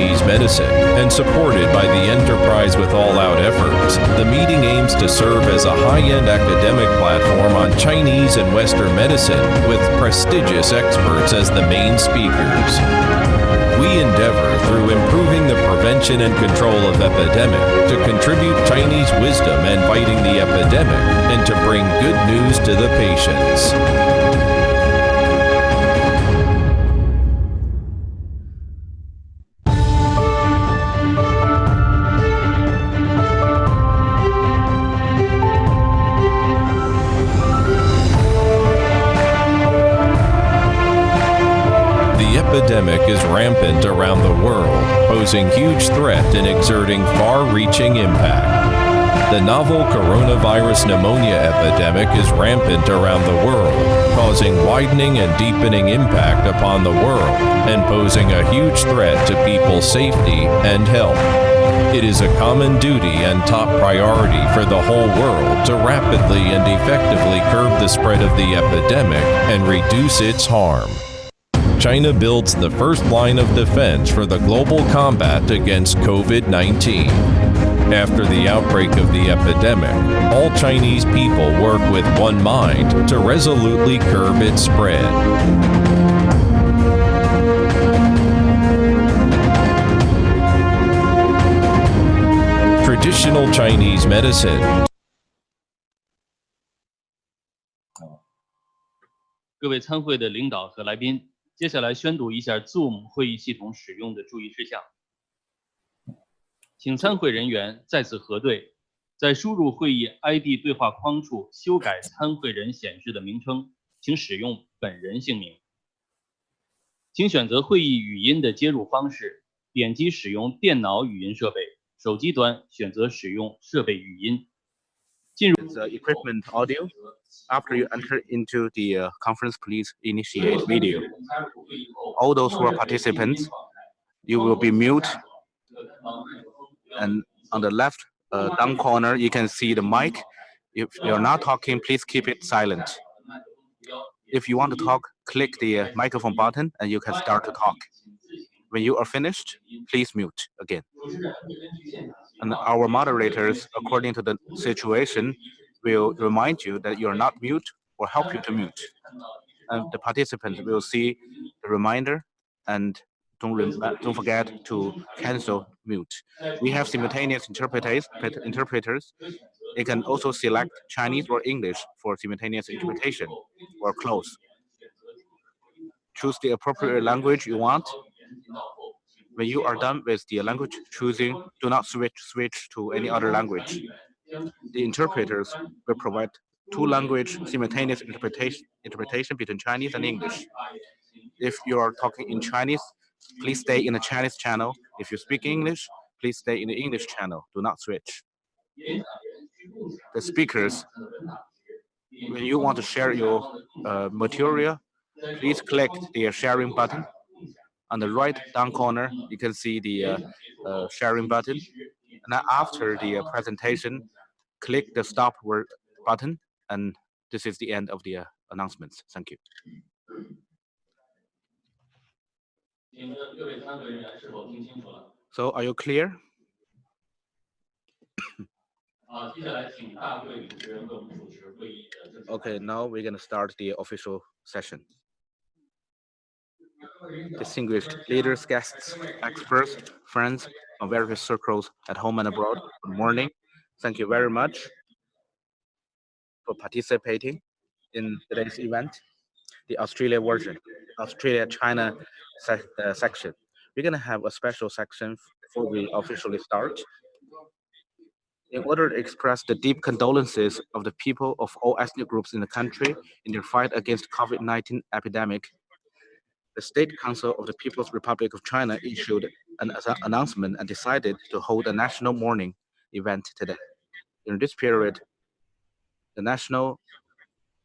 Chinese medicine, and supported by the enterprise with all-out efforts, the meeting aims to serve as a high-end academic platform on Chinese and Western medicine, with prestigious experts as the main speakers. We endeavor through improving the prevention and control of epidemic to contribute Chinese wisdom and fighting the epidemic and to bring good news to the patients. The epidemic is rampant around the world, posing huge threat and exerting far-reaching impact. The novel coronavirus pneumonia epidemic is rampant around the world, causing widening and deepening impact upon the world and posing a huge threat to people's safety and health. It is a common duty and top priority for the whole world to rapidly and effectively curb the spread of the epidemic and reduce its harm. China builds the first line of defense for the global combat against COVID-19. After the outbreak of the epidemic, all Chinese people work with one mind to resolutely curb its spread. Traditional Chinese medicine. 各位参会的领导和来宾，接下来宣读一下 Zoom 会议系统使用的注意事项。请参会人员再次核对，在输入会议 ID 对话框处修改参会人显示的名称，请使用本人姓名。请选择会议语音的接入方式，点击使用电脑语音设备，手机端选择使用设备语音。进入 The equipment audio. After you enter into the conference, please initiate video. All those who are participants, you will be mute. And on the left down corner, you can see the mic. If you're not talking, please keep it silent. If you want to talk, click the microphone button and you can start to talk. When you are finished, please mute again. And our moderators, according to the situation, will remind you that you're not mute or help you to mute. And the participants will see the reminder and don't forget to cancel mute. We have simultaneous interpreters. You can also select Chinese or English for simultaneous interpretation or close. Choose the appropriate language you want. When you are done with the language choosing, do not switch to any other language. The interpreters will provide two-language simultaneous interpretation between Chinese and English. If you are talking in Chinese, please stay in the Chinese channel. If you speak English, please stay in the English channel. Do not switch. The speakers, when you want to share your material, please click the sharing button. On the right down corner, you can see the sharing button. And after the presentation, click the stop word button. And this is the end of the announcements. Thank you. So are you clear? Okay, now we're going to start the official session. Distinguished leaders, guests, experts, friends from various circles at home and abroad, good morning. Thank you very much for participating in today's event, the Australia version, Australia-China section. We're going to have a special section before we officially start. In order to express the deep condolences of the people of all ethnic groups in the country in their fight against COVID-19 epidemic, the State Council of the People's Republic of China issued an announcement and decided to hold a national mourning event today. During this period, the national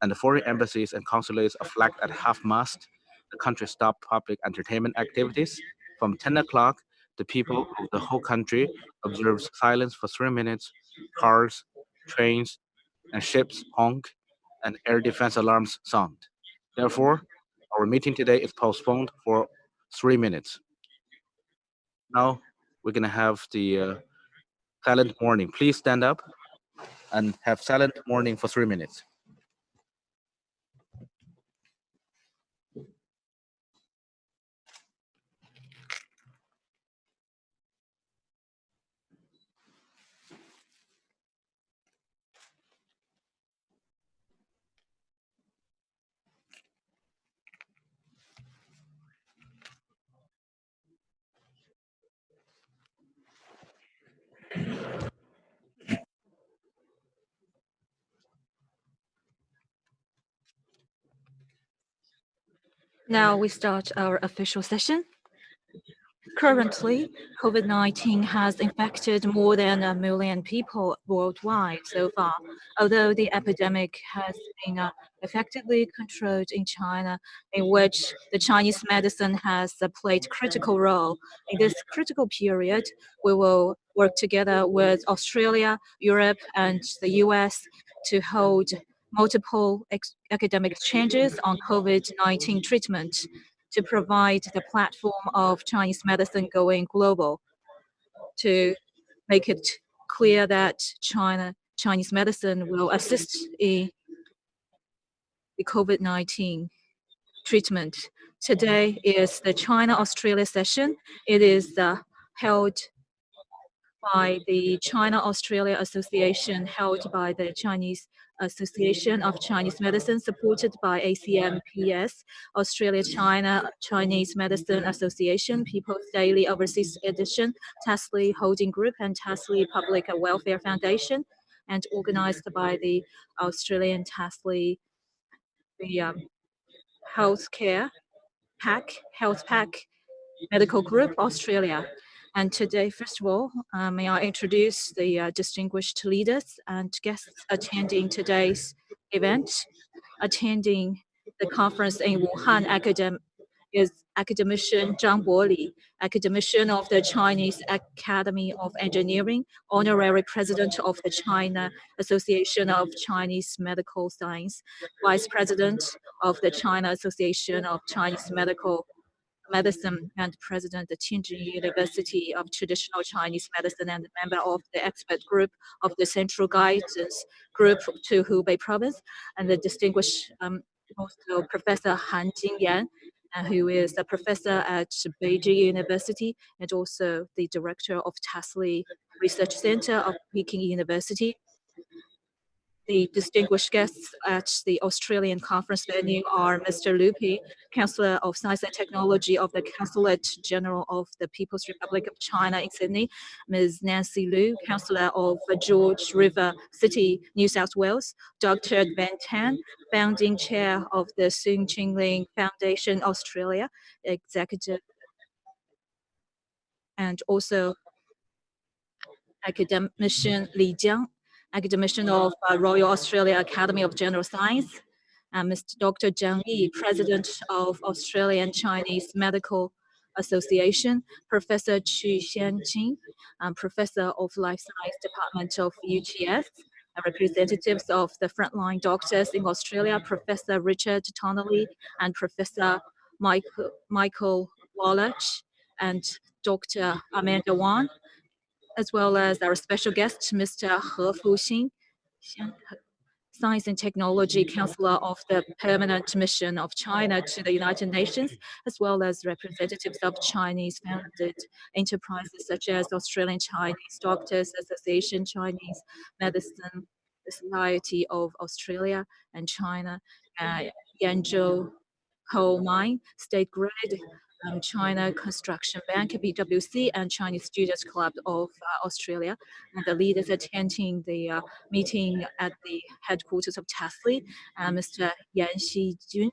and the foreign embassies and consulates are flagged at half-mast. The country stopped public entertainment activities. From 10 o'clock, the people of the whole country observed silence for 3 minutes. Cars, trains, and ships honk, and air defense alarms sound. Therefore, our meeting today is postponed for 3 minutes. Now we're going to have the silent morning. Please stand up and have silent morning for 3 minutes. Now we start our official session. Currently, COVID-19 has infected more than 1 million people worldwide so far. Although the epidemic has been effectively controlled in China, in which the Chinese medicine has played a critical role. In this critical period, we will work together with Australia, Europe, and the US to hold multiple academic exchanges on COVID-19 treatment, to provide the platform of Chinese medicine going global, to make it clear that Chinese medicine will assist in the COVID-19 treatment. Today is the China-Australia session. It is held by the China-Australia Association, held by the Chinese Association of Chinese Medicine, supported by ACMPS, Australia-China Chinese Medicine Association, People's Daily Overseas Edition, TASLI Holding Group, and TASLI Public Welfare Foundation, and organized by the Australian TASLI, the Healthcare PAC, Health PAC Medical Group, Australia. And today, first of all, may I introduce the distinguished leaders and guests attending today's event. Attending the conference in Wuhan is academician Zhang Boli, academician of the Chinese Academy of Engineering, honorary president of the China Association of Chinese Medical Science, vice president of the China Association of Chinese Medicine, and president of the Tianjin University of Traditional Chinese Medicine, and member of the expert group of the Central Guidance Group to Hubei Province, and the distinguished also Professor Han Jingyan, who is a professor at Beijing University and also the director of TASLI Research Center of Peking University. The distinguished guests at the Australian conference venue are Mr. Lupi, Chancellor of Science and Technology of the Consulate General of the People's Republic of China in Sydney, Ms. Nancy Liu, Councillor of George River City, New South Wales, Dr. Ben Tan, Founding Chair of the Sun Qingling Foundation Australia, Executive, and also academician Li Jiang, academician of Royal Australia Academy of General Science, and Mr. Dr. Zhang Yi, President of Australian Chinese Medical Association, Professor Qu Xianqing, Professor of Life Science Department of UTS, and representatives of the frontline doctors in Australia, Professor Richard Tonelli and Professor Michael Wallach, and Dr. Amanda Wang, as well as our special guest, Mr. He Fuxing, Science and Technology Counselor of the Permanent Mission of China to the United Nations, as well as representatives of Chinese-founded enterprises such as Australian Chinese Doctors Association, Chinese Medicine Society of Australia and China, Yanzhou Coal Mine, State Grid, China Construction Bank, BWC, and Chinese Students Club of Australia, and the leaders attending the meeting at the headquarters of TASLI, Mr. Yan Xijun,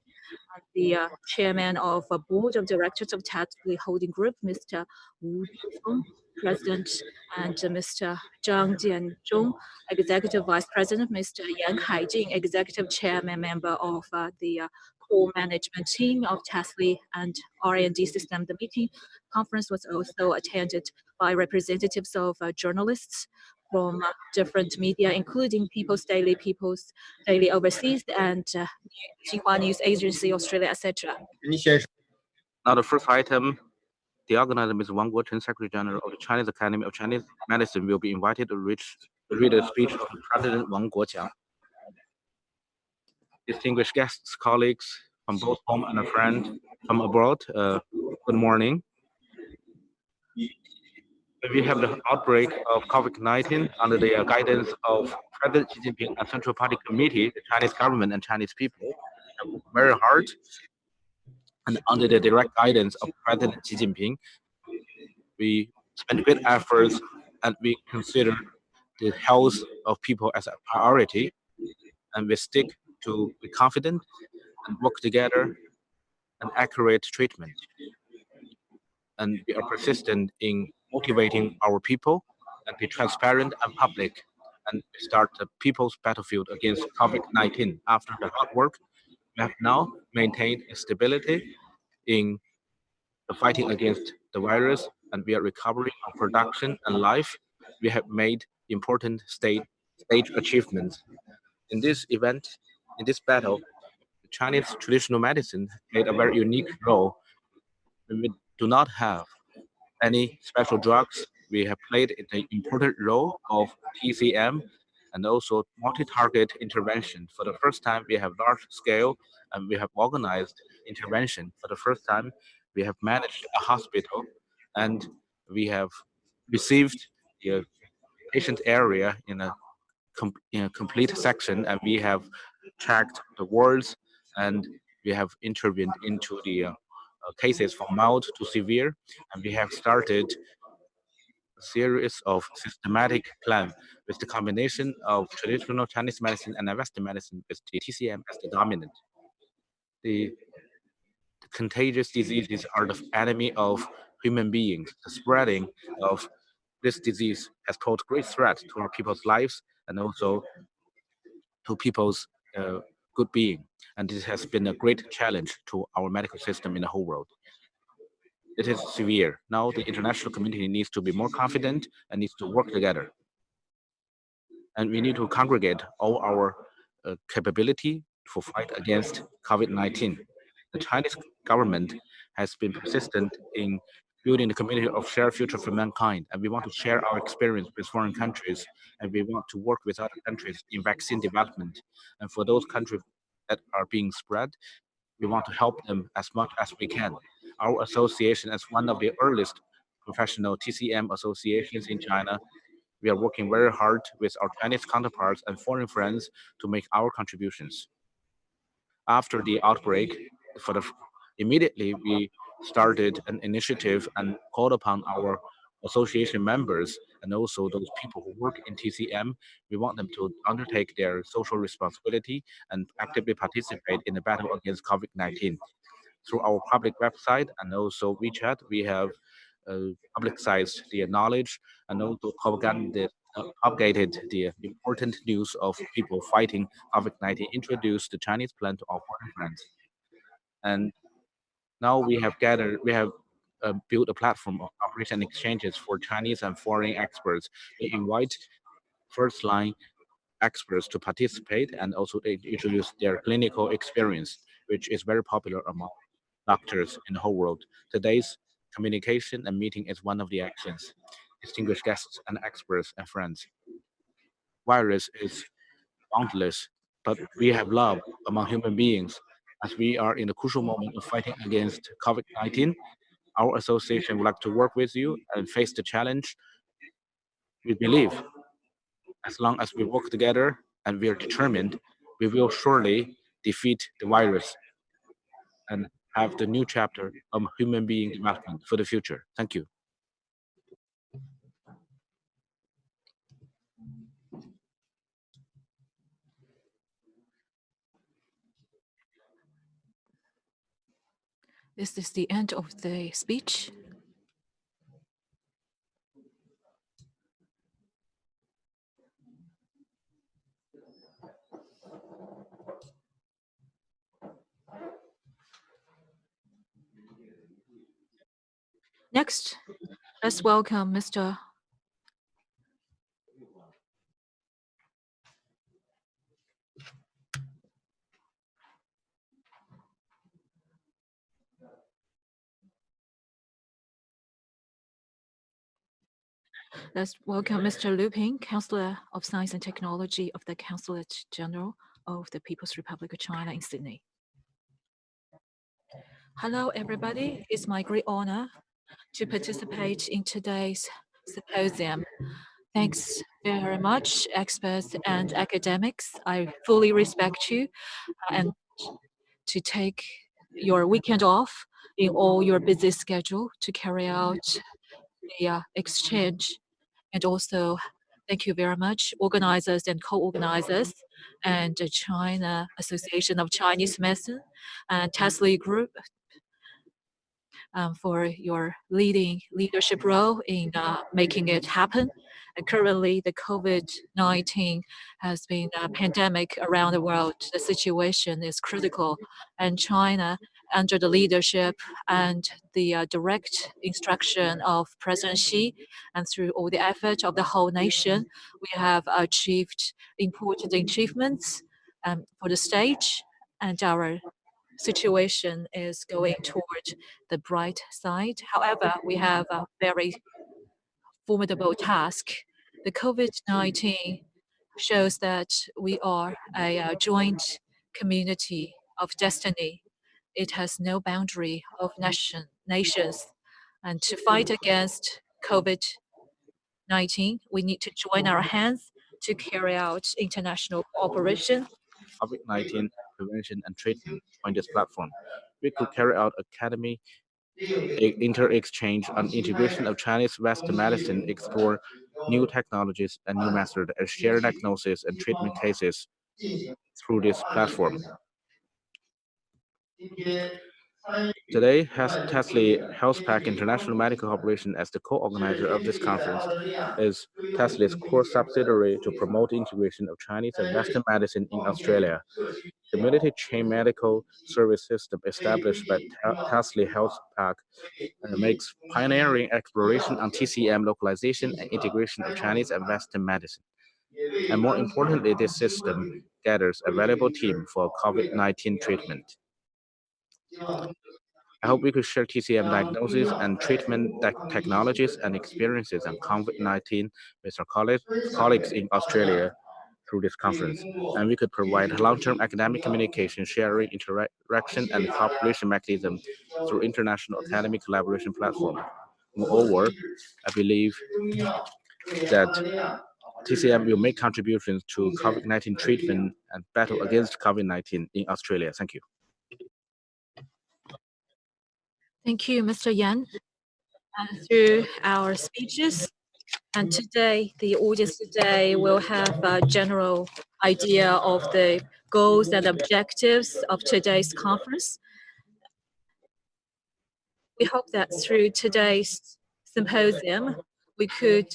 the chairman of a board of directors of TASLI Holding Group, Mr. Wu Difeng, president, and Mr. Zhang Jianzhong, executive vice president, Mr. Yan Haijing, executive chairman, member of the core management team of TASLI and R&D system. The meeting conference was also attended by representatives of journalists from different media, including People's Daily Overseas, and Xinhua News Agency Australia, etc. Now the first item The organizer, Ms. Wang Guochen, Secretary General of the Chinese Academy of Chinese Medicine, will be invited to read a speech of President Wang Guoqiang. Distinguished guests, colleagues from both home and a friend from abroad, good morning. We have the outbreak of COVID-19 under the guidance of President Xi Jinping and Central Party Committee, the Chinese government and Chinese people have worked very hard. And under the direct guidance of President Xi Jinping, we spend great efforts and we consider the health of people as a priority. And we stick to be confident and work together and accurate treatment. And we are persistent in motivating our people and be transparent and public and start the people's battlefield against COVID-19. After the hard work, we have now maintained stability in the fighting against the virus, and we are recovering our production and life. We have made important stage achievements. In this event, in this battle, the Chinese traditional medicine played a very unique role. We do not have any special drugs. We have played an important role of TCM and also multi-target intervention. For the first time, we have large scale and we have organized intervention. For the first time, we have managed a hospital and we have received the patient area in a complete section, and we have checked the wards and we have intervened into the cases from mild to severe, and we have started a series of systematic plan with the combination of traditional Chinese medicine and Western medicine with the TCM as the dominant. The contagious diseases are the enemy of human beings. The spreading of this disease has posed great threat to our people's lives and also to people's good being. And this has been a great challenge to our medical system in the whole world. It is severe. Now the international community needs to be more confident and needs to work together. And we need to congregate all our capability for fight against COVID-19. The Chinese government has been persistent in building the community of shared future for mankind, and we want to share our experience with foreign countries, and we want to work with other countries in vaccine development. And for those countries that are being spread, we want to help them as much as we can. Our association, as one of the earliest professional TCM associations in China, we are working very hard with our Chinese counterparts and foreign friends to make our contributions. After the outbreak, immediately we started an initiative and called upon our association members and also those people who work in TCM. We want them to undertake their social responsibility and actively participate in the battle against COVID-19. Through our public website and also WeChat, we have publicized the knowledge and also propagated the important news of people fighting COVID-19, introduced the Chinese plan to our foreign friends. And now we have built a platform of operation exchanges for Chinese and foreign experts. We invite first-line experts to participate and also introduce their clinical experience, which is very popular among doctors in the whole world. Today's communication and meeting is one of the actions. Distinguished guests and experts and friends. Virus is boundless, but we have love among human beings. As we are in the crucial moment of fighting against COVID-19, our association would like to work with you and face the challenge. We believe as long as we work together and we are determined, we will surely defeat the virus and have the new chapter of human being development for the future. Thank you. This is the end of the speech. Next, let's welcome Mr. Let's welcome Mr. Liu Ping, Counselor of Science and Technology of the Consulate General of the People's Republic of China in Sydney. Hello, everybody. It's my great honor to participate in today's symposium. Thanks very much, experts and academics. I fully respect you and to take your weekend off in all your busy schedule to carry out the exchange. And also, thank you very much, organizers and co-organizers, and the China Association of Chinese Medicine and Tesla Group for your leadership role in making it happen. And currently, the COVID-19 has been a pandemic around the world. The situation is critical, and China, under the leadership and the direct instruction of President Xi, and through all the effort of the whole nation, we have achieved important achievements for the stage, and our situation is going toward the bright side. However, we have a very formidable task. The COVID-19 shows that we are a joint community of destiny. It has no boundary of nations. And to fight against COVID-19, we need to join our hands to carry out international cooperation. COVID-19 prevention and treatment on this platform. We could carry out academy inter-exchange on integration of Chinese Western medicine, explore new technologies and new methods, and share diagnosis and treatment cases through this platform. Today, Tesla Health Pack International Medical Corporation, as the co-organizer of this conference, is Tesla's core subsidiary to promote integration of Chinese and Western medicine in Australia. The multi-chain medical service system established by Tesla Health Pack makes pioneering exploration on TCM localization and integration of Chinese and Western medicine. And more importantly, this system gathers a valuable team for COVID-19 treatment. I hope we could share TCM diagnosis and treatment technologies and experiences on COVID-19 with our colleagues in Australia through this conference. And we could provide long-term academic communication, sharing, interaction, and cooperation mechanism through international academic collaboration platform. Moreover, I believe that TCM will make contributions to COVID-19 treatment and battle against COVID-19 in Australia. Thank you. Thank you, Mr. Yan. Through our speeches, and today, the audience today will have a general idea of the goals and objectives of today's conference. We hope that through today's symposium, we could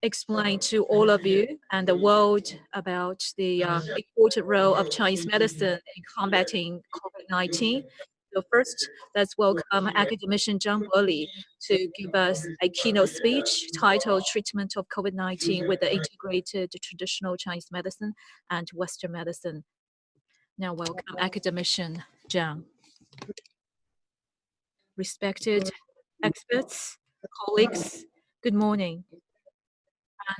explain to all of you and the world about the important role of Chinese medicine in combating COVID-19. So first, let's welcome academician Zhang Boli to give us a keynote speech titled Treatment of COVID-19 with the Integrated Traditional Chinese Medicine and Western Medicine. Now welcome academician Zhang. Respected experts, colleagues, good morning.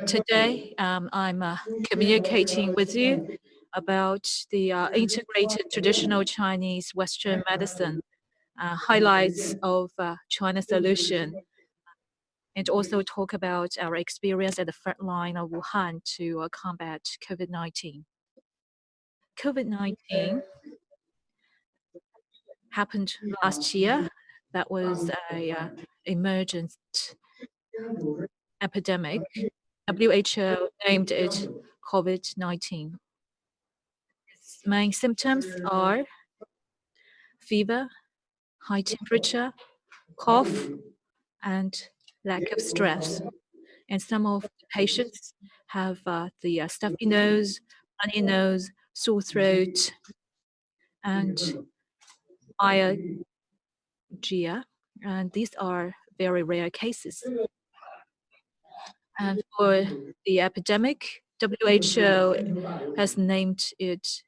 Today, I'm communicating with you about the integrated traditional Chinese Western medicine, highlights of China solution, and also talk about our experience at the front line of Wuhan to combat COVID-19. COVID-19 happened last year. That was an emergent epidemic. WHO named it COVID-19. Its main symptoms are fever, high temperature, cough, and lack of stress. And some of the patients have the stuffy nose, runny nose, sore throat, and myalgia. And these are very rare cases. And for the epidemic, WHO has named it,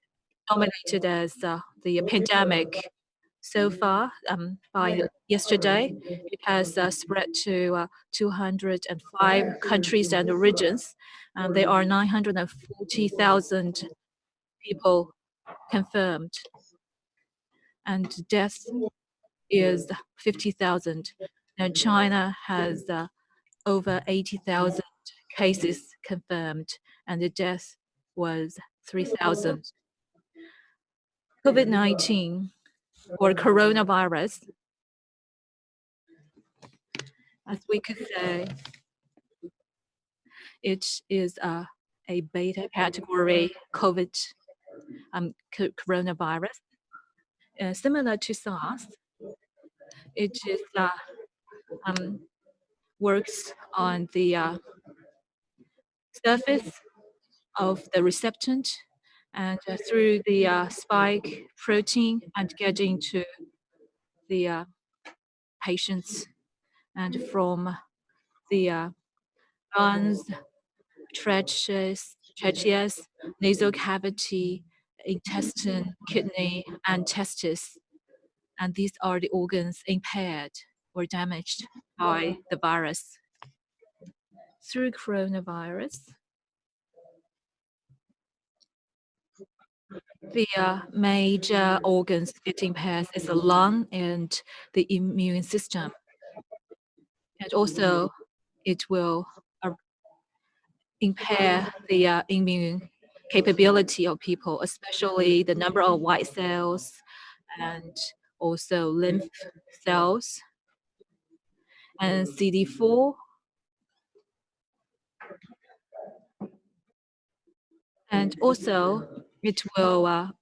nominated as the pandemic So far, by yesterday, it has spread to 205 countries and regions. There are 940,000 people confirmed, and death is 50,000. Now China has over 80,000 cases confirmed, and the death was 3,000. COVID-19 or coronavirus, as we could say, it is a beta category COVID coronavirus. Similar to SARS, it is works on the surface of the receptant and through the spike protein and getting to the patients, and from the lungs, tracheas, nasal cavity, intestine, kidney, and testis. And these are the organs impaired or damaged by the virus. Through coronavirus, the major organs it impairs is the lung and the immune system. And also, it will impair the immune capability of people, especially the number of white cells and also lymph cells and CD4. And also, it will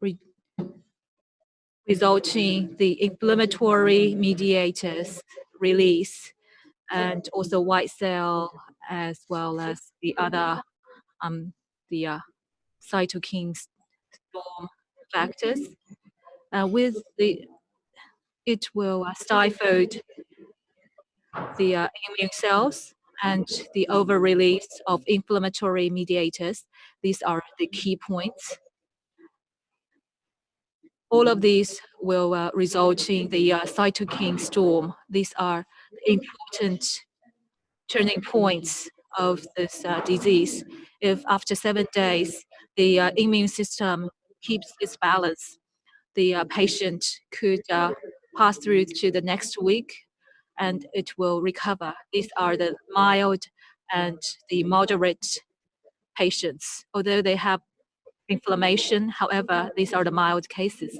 result in the inflammatory mediators release, and also white cell, as well as the other cytokine storm factors. It will stifle the immune cells and the over-release of inflammatory mediators. These are the key points. All of these will result in the cytokine storm. These are important turning points of this disease. If after 7 days, the immune system keeps its balance, the patient could pass through to the next week and it will recover. These are the mild and the moderate patients. Although they have inflammation, however, these are the mild cases.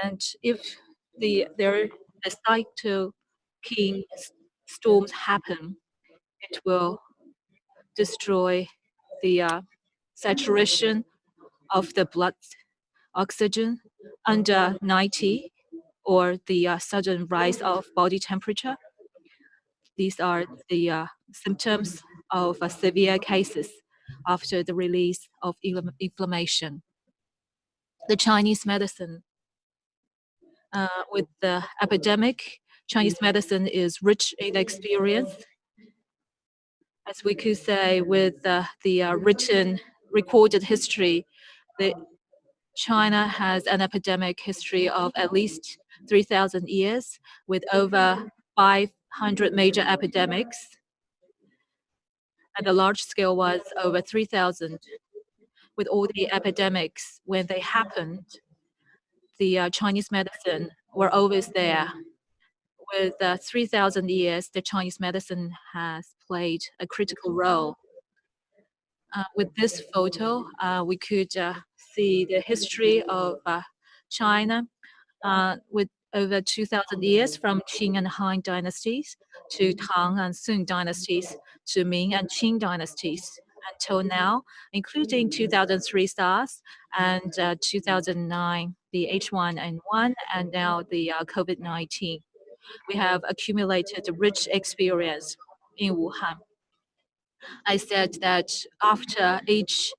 And if the cytokine storms happen, it will destroy the saturation of the blood oxygen under 90, or the sudden rise of body temperature. These are the symptoms of severe cases after the release of inflammation. The Chinese medicine, with the epidemic, Chinese medicine is rich in experience. As we could say, with the written, recorded history, China has an epidemic history of at least 3,000 years, with over 500 major epidemics. And the large scale was over 3,000. With all the epidemics, when they happened, the Chinese medicine were always there. With 3,000 years, the Chinese medicine has played a critical role. With this photo, we could see the history of China with over 2,000 years, from Qing and Han dynasties to Tang and Sung dynasties to Ming and Qing dynasties until now, including 2003 SARS and 2009 the H1N1, and now the COVID-19. We have accumulated rich experience in Wuhan. I said that after each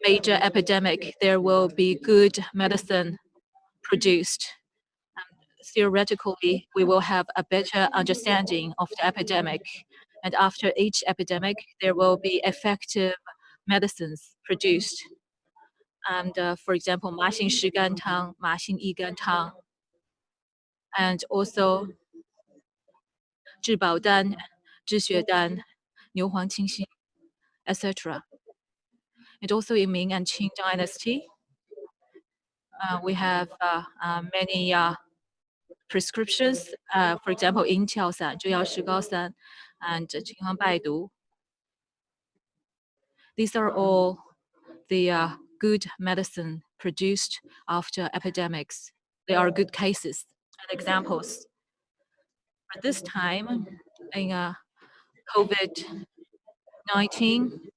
major epidemic, there will be good medicine produced. Theoretically, we will have a better understanding of the epidemic. And after each epidemic, there will be effective medicines produced. and for example, 麻杏石甘汤, 麻杏益甘汤, and also 治保丹, 治血丹, 牛黄清心, etc. And also in Ming and Qing dynasty, we have many prescriptions, for example, 银翘散, 猪腰石膏散, and 青黄败毒. These are all the good medicine produced after epidemics. They are good cases and examples. At this time, in COVID-19,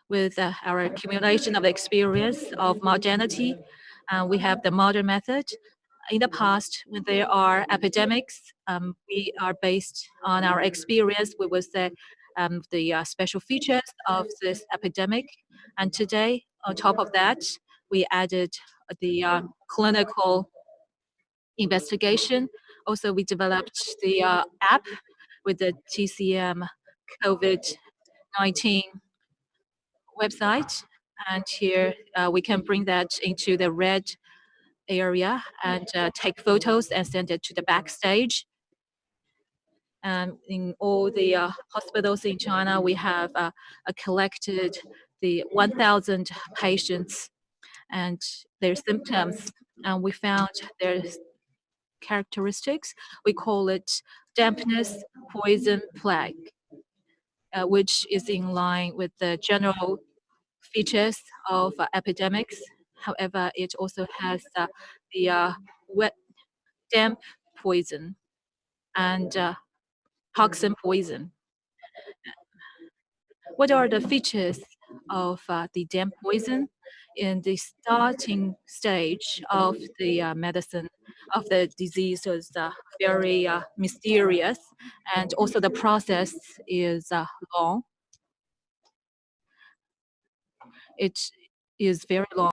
with our accumulation of experience of modernity, we have the modern method. In the past, when there are epidemics, we are based on our experience. We will say the special features of this epidemic. And today, on top of that, we added the clinical investigation. Also, we developed the app with the TCM COVID-19 website. And here we can bring that into the red area and take photos and send it to the backstage. And in all the hospitals in China, we have collected the 1,000 patients and their symptoms. And we found their characteristics. We call it dampness, poison, plague, which is in line with the general features of epidemics. However, it also has the wet, damp poison and toxin poison. What are the features of the damp poison? In the starting stage of the medicine of the disease is very mysterious, and also the process is long. It is very long.